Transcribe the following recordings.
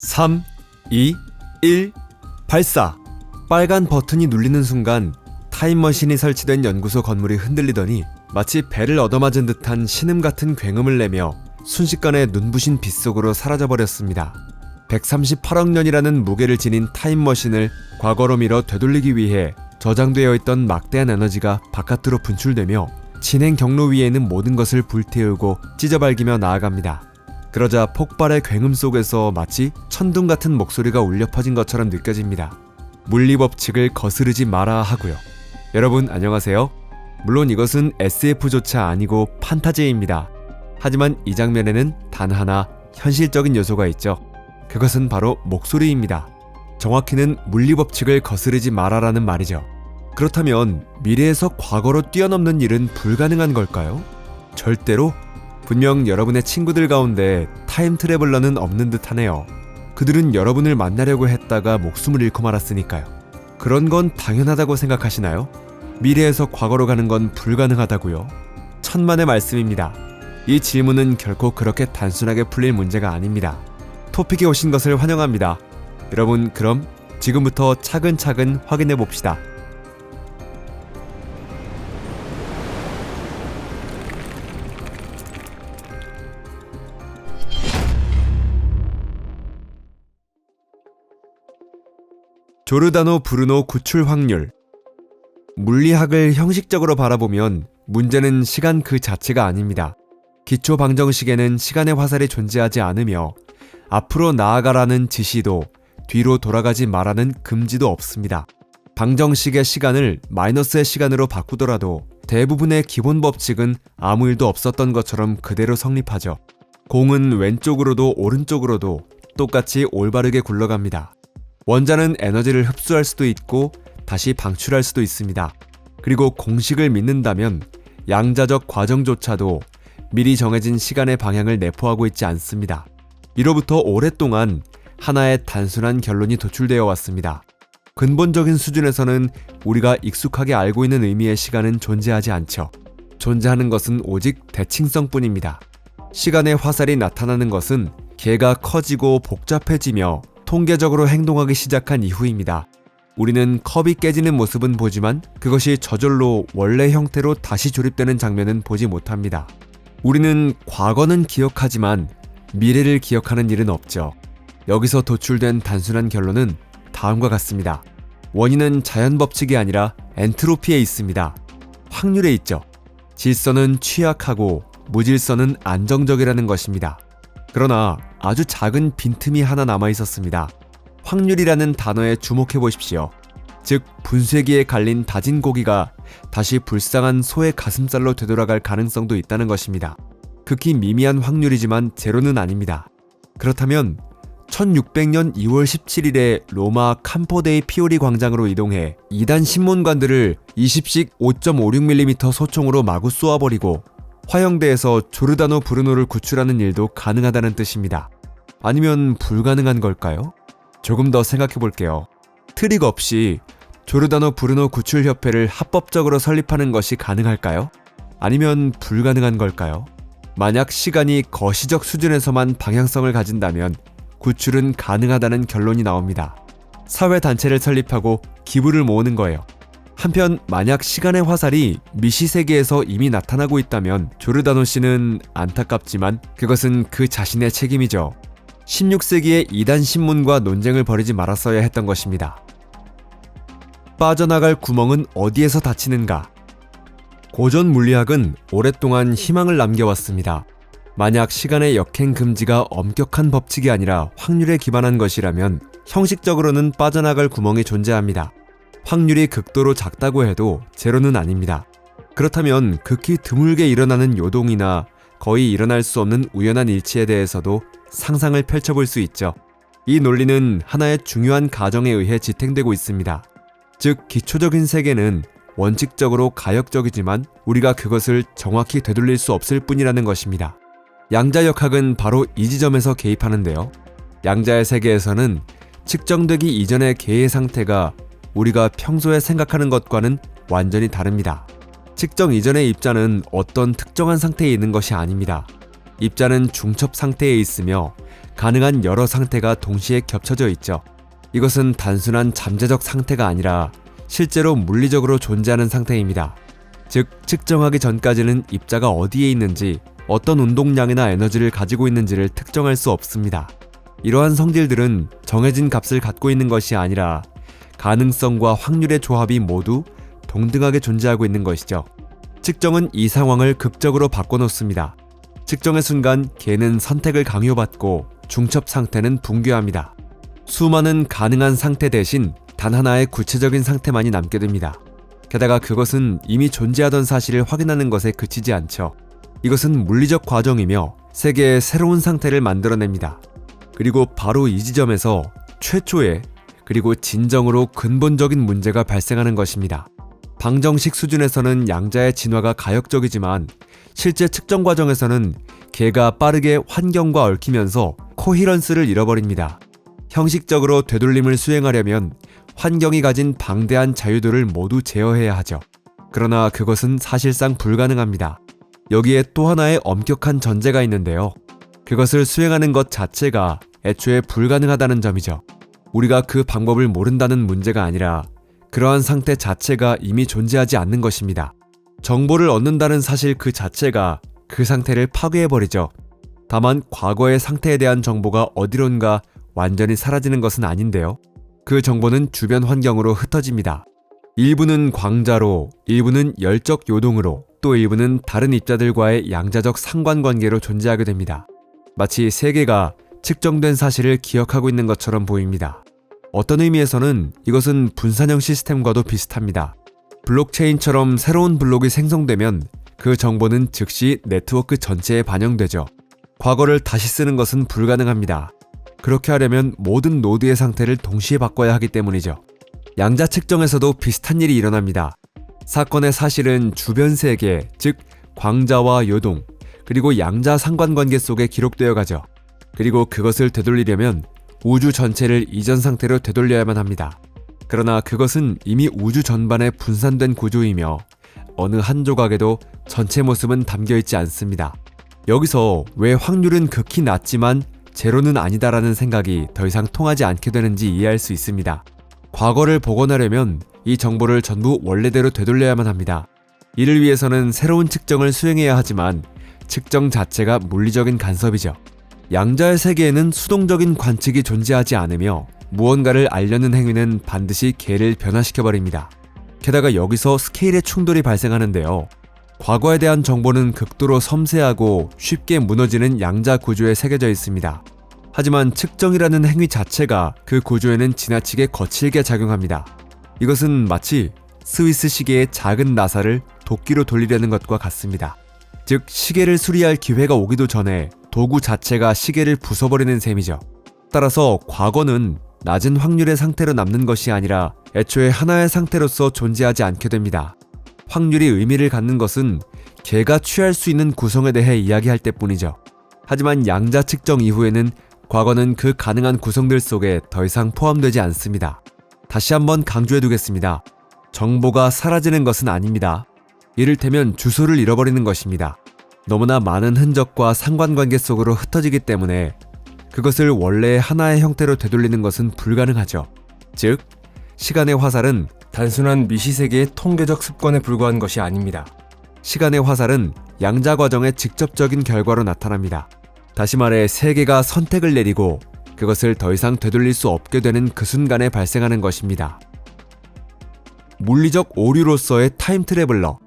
3, 2, 1, 발사! 빨간 버튼이 눌리는 순간 타임머신이 설치된 연구소 건물이 흔들리더니 마치 배를 얻어맞은 듯한 신음같은 굉음을 내며 순식간에 눈부신 빛 속으로 사라져버렸습니다. 138억 년이라는 무게를 지닌 타임머신을 과거로 밀어 되돌리기 위해 저장되어 있던 막대한 에너지가 바깥으로 분출되며 진행 경로 위에 있는 모든 것을 불태우고 찢어발기며 나아갑니다. 그러자 폭발의 굉음 속에서 마치 천둥 같은 목소리가 울려 퍼진 것처럼 느껴집니다. 물리법칙을 거스르지 마라 하고요. 여러분 안녕하세요. 물론 이것은 SF조차 아니고 판타지입니다. 하지만 이 장면에는 단 하나 현실적인 요소가 있죠. 그것은 바로 목소리입니다. 정확히는 물리법칙을 거스르지 마라라는 말이죠. 그렇다면 미래에서 과거로 뛰어넘는 일은 불가능한 걸까요? 절대로? 분명 여러분의 친구들 가운데 타임트래블러는 없는 듯 하네요. 그들은 여러분을 만나려고 했다가 목숨을 잃고 말았으니까요. 그런 건 당연하다고 생각하시나요? 미래에서 과거로 가는 건 불가능하다고요? 천만의 말씀입니다. 이 질문은 결코 그렇게 단순하게 풀릴 문제가 아닙니다. 토픽에 오신 것을 환영합니다. 여러분, 그럼 지금부터 차근차근 확인해 봅시다. 조르다노 브루노 구출 확률. 물리학을 형식적으로 바라보면 문제는 시간 그 자체가 아닙니다. 기초 방정식에는 시간의 화살이 존재하지 않으며 앞으로 나아가라는 지시도 뒤로 돌아가지 말라는 금지도 없습니다. 방정식의 시간을 마이너스의 시간으로 바꾸더라도 대부분의 기본 법칙은 아무 일도 없었던 것처럼 그대로 성립하죠. 공은 왼쪽으로도 오른쪽으로도 똑같이 올바르게 굴러갑니다. 원자는 에너지를 흡수할 수도 있고 다시 방출할 수도 있습니다. 그리고 공식을 믿는다면 양자적 과정조차도 미리 정해진 시간의 방향을 내포하고 있지 않습니다. 이로부터 오랫동안 하나의 단순한 결론이 도출되어 왔습니다. 근본적인 수준에서는 우리가 익숙하게 알고 있는 의미의 시간은 존재하지 않죠. 존재하는 것은 오직 대칭성뿐입니다. 시간의 화살이 나타나는 것은 개가 커지고 복잡해지며 통계적으로 행동하기 시작한 이후입니다. 우리는 컵이 깨지는 모습은 보지만 그것이 저절로 원래 형태로 다시 조립되는 장면은 보지 못합니다. 우리는 과거는 기억하지만 미래를 기억하는 일은 없죠. 여기서 도출된 단순한 결론은 다음과 같습니다. 원인은 자연 법칙이 아니라 엔트로피에 있습니다. 확률에 있죠. 질서는 취약하고 무질서는 안정적이라는 것입니다. 그러나 아주 작은 빈틈이 하나 남아 있었습니다. 확률이라는 단어에 주목해 보십시오. 즉, 분쇄기에 갈린 다진 고기가 다시 불쌍한 소의 가슴살로 되돌아갈 가능성도 있다는 것입니다. 극히 미미한 확률이지만 제로는 아닙니다. 그렇다면 1600년 2월 17일에 로마 캄포데이 피오리 광장으로 이동해 2단 신문관들을 20식 5.56mm 소총으로 마구 쏘아버리고 화형대에서 조르다노 브루노를 구출하는 일도 가능하다는 뜻입니다. 아니면 불가능한 걸까요? 조금 더 생각해 볼게요. 트릭 없이 조르다노 브루노 구출협회를 합법적으로 설립하는 것이 가능할까요? 아니면 불가능한 걸까요? 만약 시간이 거시적 수준에서만 방향성을 가진다면 구출은 가능하다는 결론이 나옵니다. 사회단체를 설립하고 기부를 모으는 거예요. 한편 만약 시간의 화살이 미시세계에서 이미 나타나고 있다면 조르다노 씨는 안타깝지만 그것은 그 자신의 책임이죠. 16세기에 이단 신문과 논쟁을 벌이지 말았어야 했던 것입니다. 빠져나갈 구멍은 어디에서 닫히는가? 고전 물리학은 오랫동안 희망을 남겨왔습니다. 만약 시간의 역행 금지가 엄격한 법칙이 아니라 확률에 기반한 것이라면 형식적으로는 빠져나갈 구멍이 존재합니다. 확률이 극도로 작다고 해도 제로는 아닙니다. 그렇다면 극히 드물게 일어나는 요동이나 거의 일어날 수 없는 우연한 일치에 대해서도 상상을 펼쳐볼 수 있죠. 이 논리는 하나의 중요한 가정에 의해 지탱되고 있습니다. 즉, 기초적인 세계는 원칙적으로 가역적이지만 우리가 그것을 정확히 되돌릴 수 없을 뿐이라는 것입니다. 양자역학은 바로 이 지점에서 개입하는데요. 양자의 세계에서는 측정되기 이전의 개의 상태가 우리가 평소에 생각하는 것과는 완전히 다릅니다. 측정 이전의 입자는 어떤 특정한 상태에 있는 것이 아닙니다. 입자는 중첩 상태에 있으며 가능한 여러 상태가 동시에 겹쳐져 있죠. 이것은 단순한 잠재적 상태가 아니라 실제로 물리적으로 존재하는 상태입니다. 즉, 측정하기 전까지는 입자가 어디에 있는지, 어떤 운동량이나 에너지를 가지고 있는지를 특정할 수 없습니다. 이러한 성질들은 정해진 값을 갖고 있는 것이 아니라 가능성과 확률의 조합이 모두 동등하게 존재하고 있는 것이죠. 측정은 이 상황을 극적으로 바꿔놓습니다. 측정의 순간 개는 선택을 강요받고 중첩 상태는 붕괴합니다. 수많은 가능한 상태 대신 단 하나의 구체적인 상태만이 남게 됩니다. 게다가 그것은 이미 존재하던 사실을 확인하는 것에 그치지 않죠. 이것은 물리적 과정이며 세계의 새로운 상태를 만들어냅니다. 그리고 바로 이 지점에서 최초의 그리고 진정으로 근본적인 문제가 발생하는 것입니다. 방정식 수준에서는 양자의 진화가 가역적이지만 실제 측정 과정에서는 개가 빠르게 환경과 얽히면서 코히런스를 잃어버립니다. 형식적으로 되돌림을 수행하려면 환경이 가진 방대한 자유도를 모두 제어해야 하죠. 그러나 그것은 사실상 불가능합니다. 여기에 또 하나의 엄격한 전제가 있는데요. 그것을 수행하는 것 자체가 애초에 불가능하다는 점이죠. 우리가 그 방법을 모른다는 문제가 아니라 그러한 상태 자체가 이미 존재하지 않는 것입니다. 정보를 얻는다는 사실 그 자체가 그 상태를 파괴해버리죠. 다만 과거의 상태에 대한 정보가 어디론가 완전히 사라지는 것은 아닌데요. 그 정보는 주변 환경으로 흩어집니다. 일부는 광자로, 일부는 열적 요동으로, 또 일부는 다른 입자들과의 양자적 상관관계로 존재하게 됩니다. 마치 세계가 측정된 사실을 기억하고 있는 것처럼 보입니다. 어떤 의미에서는 이것은 분산형 시스템과도 비슷합니다. 블록체인처럼 새로운 블록이 생성되면 그 정보는 즉시 네트워크 전체에 반영되죠. 과거를 다시 쓰는 것은 불가능합니다. 그렇게 하려면 모든 노드의 상태를 동시에 바꿔야 하기 때문이죠. 양자 측정에서도 비슷한 일이 일어납니다. 사건의 사실은 주변 세계, 즉 광자와 요동, 그리고 양자 상관관계 속에 기록되어 가죠. 그리고 그것을 되돌리려면 우주 전체를 이전 상태로 되돌려야만 합니다. 그러나 그것은 이미 우주 전반에 분산된 구조이며 어느 한 조각에도 전체 모습은 담겨있지 않습니다. 여기서 왜 확률은 극히 낮지만 제로는 아니다라는 생각이 더 이상 통하지 않게 되는지 이해할 수 있습니다. 과거를 복원하려면 이 정보를 전부 원래대로 되돌려야만 합니다. 이를 위해서는 새로운 측정을 수행해야 하지만 측정 자체가 물리적인 간섭이죠. 양자의 세계에는 수동적인 관측이 존재하지 않으며 무언가를 알려는 행위는 반드시 개를 변화시켜버립니다. 게다가 여기서 스케일의 충돌이 발생하는데요. 과거에 대한 정보는 극도로 섬세하고 쉽게 무너지는 양자 구조에 새겨져 있습니다. 하지만 측정이라는 행위 자체가 그 구조에는 지나치게 거칠게 작용합니다. 이것은 마치 스위스 시계의 작은 나사를 도끼로 돌리려는 것과 같습니다. 즉, 시계를 수리할 기회가 오기도 전에 도구 자체가 시계를 부숴버리는 셈이죠. 따라서 과거는 낮은 확률의 상태로 남는 것이 아니라 애초에 하나의 상태로서 존재하지 않게 됩니다. 확률이 의미를 갖는 것은 개가 취할 수 있는 구성에 대해 이야기할 때뿐이죠. 하지만 양자 측정 이후에는 과거는 그 가능한 구성들 속에 더 이상 포함되지 않습니다. 다시 한번 강조해두겠습니다. 정보가 사라지는 것은 아닙니다. 이를테면 주소를 잃어버리는 것입니다. 너무나 많은 흔적과 상관관계 속으로 흩어지기 때문에 그것을 원래의 하나의 형태로 되돌리는 것은 불가능하죠. 즉, 시간의 화살은 단순한 미시세계의 통계적 습관에 불과한 것이 아닙니다. 시간의 화살은 양자 과정의 직접적인 결과로 나타납니다. 다시 말해 세계가 선택을 내리고 그것을 더 이상 되돌릴 수 없게 되는 그 순간에 발생하는 것입니다. 물리적 오류로서의 타임 트래블러.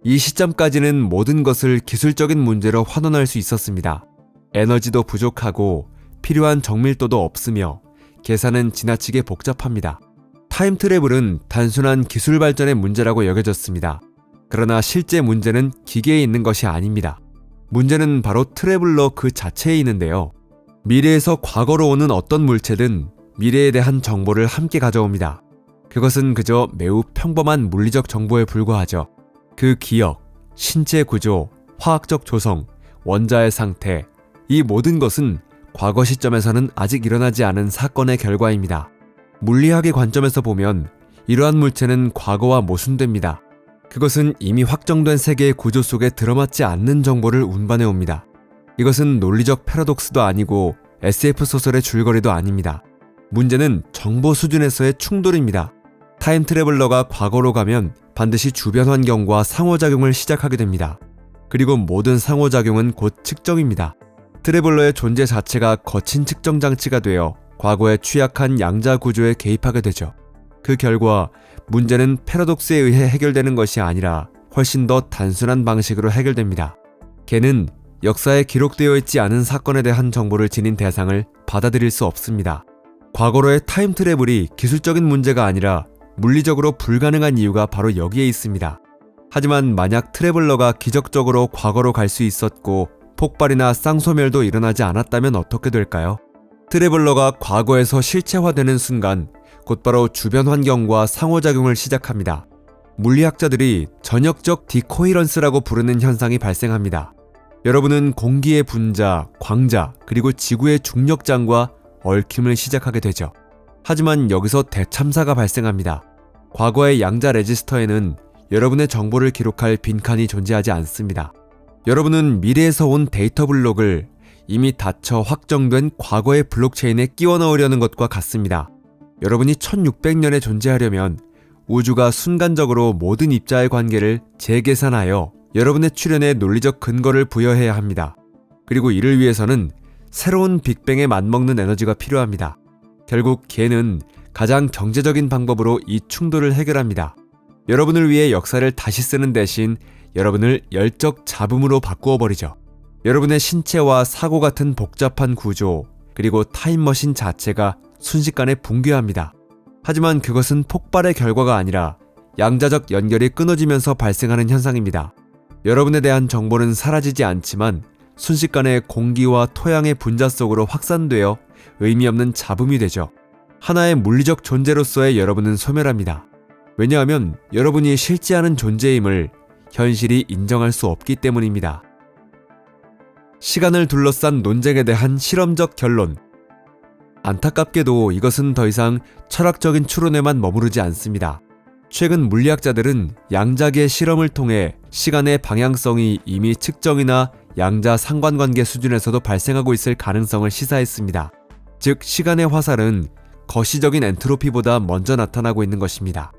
이 시점까지는 모든 것을 기술적인 문제로 환원할 수 있었습니다. 에너지도 부족하고 필요한 정밀도도 없으며 계산은 지나치게 복잡합니다. 타임 트래블은 단순한 기술 발전의 문제라고 여겨졌습니다. 그러나 실제 문제는 기계에 있는 것이 아닙니다. 문제는 바로 트래블러 그 자체에 있는데요. 미래에서 과거로 오는 어떤 물체든 미래에 대한 정보를 함께 가져옵니다. 그것은 그저 매우 평범한 물리적 정보에 불과하죠. 그 기억, 신체 구조, 화학적 조성, 원자의 상태, 이 모든 것은 과거 시점에서는 아직 일어나지 않은 사건의 결과입니다. 물리학의 관점에서 보면 이러한 물체는 과거와 모순됩니다. 그것은 이미 확정된 세계의 구조 속에 들어맞지 않는 정보를 운반해 옵니다. 이것은 논리적 패러독스도 아니고 SF 소설의 줄거리도 아닙니다. 문제는 정보 수준에서의 충돌입니다. 타임트래블러가 과거로 가면 반드시 주변 환경과 상호작용을 시작하게 됩니다. 그리고 모든 상호작용은 곧 측정입니다. 트래블러의 존재 자체가 거친 측정 장치가 되어 과거의 취약한 양자 구조에 개입하게 되죠. 그 결과 문제는 패러독스에 의해 해결되는 것이 아니라 훨씬 더 단순한 방식으로 해결됩니다. 걔는 역사에 기록되어 있지 않은 사건에 대한 정보를 지닌 대상을 받아들일 수 없습니다. 과거로의 타임트래블이 기술적인 문제가 아니라 물리적으로 불가능한 이유가 바로 여기에 있습니다. 하지만 만약 트래블러가 기적적으로 과거로 갈 수 있었고 폭발이나 쌍소멸도 일어나지 않았다면 어떻게 될까요? 트래블러가 과거에서 실체화되는 순간 곧바로 주변 환경과 상호작용을 시작합니다. 물리학자들이 전역적 디코이런스라고 부르는 현상이 발생합니다. 여러분은 공기의 분자, 광자, 그리고 지구의 중력장과 얽힘을 시작하게 되죠. 하지만 여기서 대참사가 발생합니다. 과거의 양자 레지스터에는 여러분의 정보를 기록할 빈칸이 존재하지 않습니다. 여러분은 미래에서 온 데이터 블록을 이미 닫혀 확정된 과거의 블록체인에 끼워 넣으려는 것과 같습니다. 여러분이 1600년에 존재하려면 우주가 순간적으로 모든 입자의 관계를 재계산하여 여러분의 출현에 논리적 근거를 부여해야 합니다. 그리고 이를 위해서는 새로운 빅뱅에 맞먹는 에너지가 필요합니다. 결국 걔는 가장 경제적인 방법으로 이 충돌을 해결합니다. 여러분을 위해 역사를 다시 쓰는 대신 여러분을 열적 잡음으로 바꾸어 버리죠. 여러분의 신체와 사고 같은 복잡한 구조, 그리고 타임머신 자체가 순식간에 붕괴합니다. 하지만 그것은 폭발의 결과가 아니라 양자적 연결이 끊어지면서 발생하는 현상입니다. 여러분에 대한 정보는 사라지지 않지만 순식간에 공기와 토양의 분자 속으로 확산되어 의미 없는 잡음이 되죠. 하나의 물리적 존재로서의 여러분은 소멸합니다. 왜냐하면 여러분이 실제하는 존재임을 현실이 인정할 수 없기 때문입니다. 시간을 둘러싼 논쟁에 대한 실험적 결론. 안타깝게도 이것은 더 이상 철학적인 추론에만 머무르지 않습니다. 최근 물리학자들은 양자계 실험을 통해 시간의 방향성이 이미 측정이나 양자 상관관계 수준에서도 발생하고 있을 가능성을 시사했습니다. 즉, 시간의 화살은 거시적인 엔트로피보다 먼저 나타나고 있는 것입니다.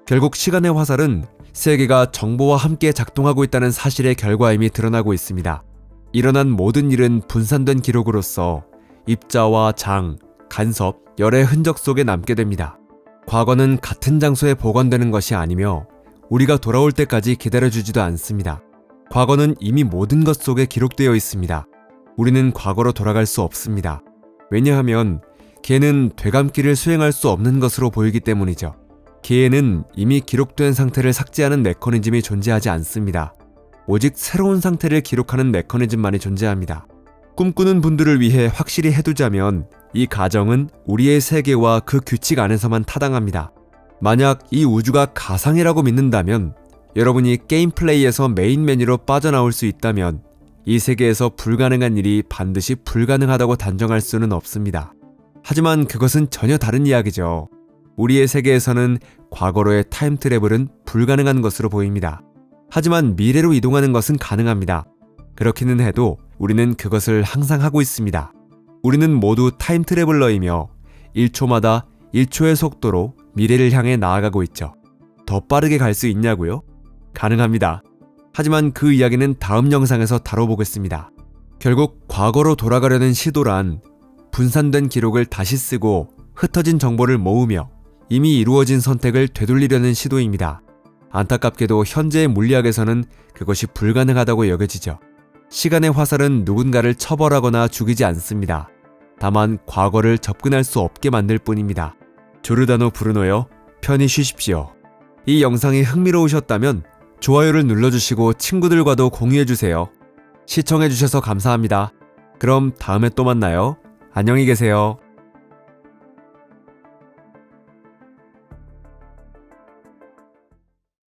결국 시간의 화살은 세계가 정보와 함께 작동하고 있다는 사실의 결과임이 드러나고 있습니다. 일어난 모든 일은 분산된 기록으로서 입자와 장, 간섭, 열의 흔적 속에 남게 됩니다. 과거는 같은 장소에 보관되는 것이 아니며 우리가 돌아올 때까지 기다려주지도 않습니다. 과거는 이미 모든 것 속에 기록되어 있습니다. 우리는 과거로 돌아갈 수 없습니다. 왜냐하면 걔는 되감기를 수행할 수 없는 것으로 보이기 때문이죠. 걔에는 이미 기록된 상태를 삭제하는 메커니즘이 존재하지 않습니다. 오직 새로운 상태를 기록하는 메커니즘만이 존재합니다. 꿈꾸는 분들을 위해 확실히 해두자면 이 가정은 우리의 세계와 그 규칙 안에서만 타당합니다. 만약 이 우주가 가상이라고 믿는다면, 여러분이 게임 플레이에서 메인 메뉴로 빠져나올 수 있다면 이 세계에서 불가능한 일이 반드시 불가능하다고 단정할 수는 없습니다. 하지만 그것은 전혀 다른 이야기죠. 우리의 세계에서는 과거로의 타임트래블은 불가능한 것으로 보입니다. 하지만 미래로 이동하는 것은 가능합니다. 그렇기는 해도 우리는 그것을 항상 하고 있습니다. 우리는 모두 타임트래블러이며 1초마다 1초의 속도로 미래를 향해 나아가고 있죠. 더 빠르게 갈 수 있냐고요? 가능합니다. 하지만 그 이야기는 다음 영상에서 다뤄보겠습니다. 결국 과거로 돌아가려는 시도란 분산된 기록을 다시 쓰고 흩어진 정보를 모으며 이미 이루어진 선택을 되돌리려는 시도입니다. 안타깝게도 현재의 물리학에서는 그것이 불가능하다고 여겨지죠. 시간의 화살은 누군가를 처벌하거나 죽이지 않습니다. 다만 과거를 접근할 수 없게 만들 뿐입니다. 조르다노 브루노요, 편히 쉬십시오. 이 영상이 흥미로우셨다면 좋아요를 눌러주시고 친구들과도 공유해주세요. 시청해주셔서 감사합니다. 그럼 다음에 또 만나요. 안녕히 계세요.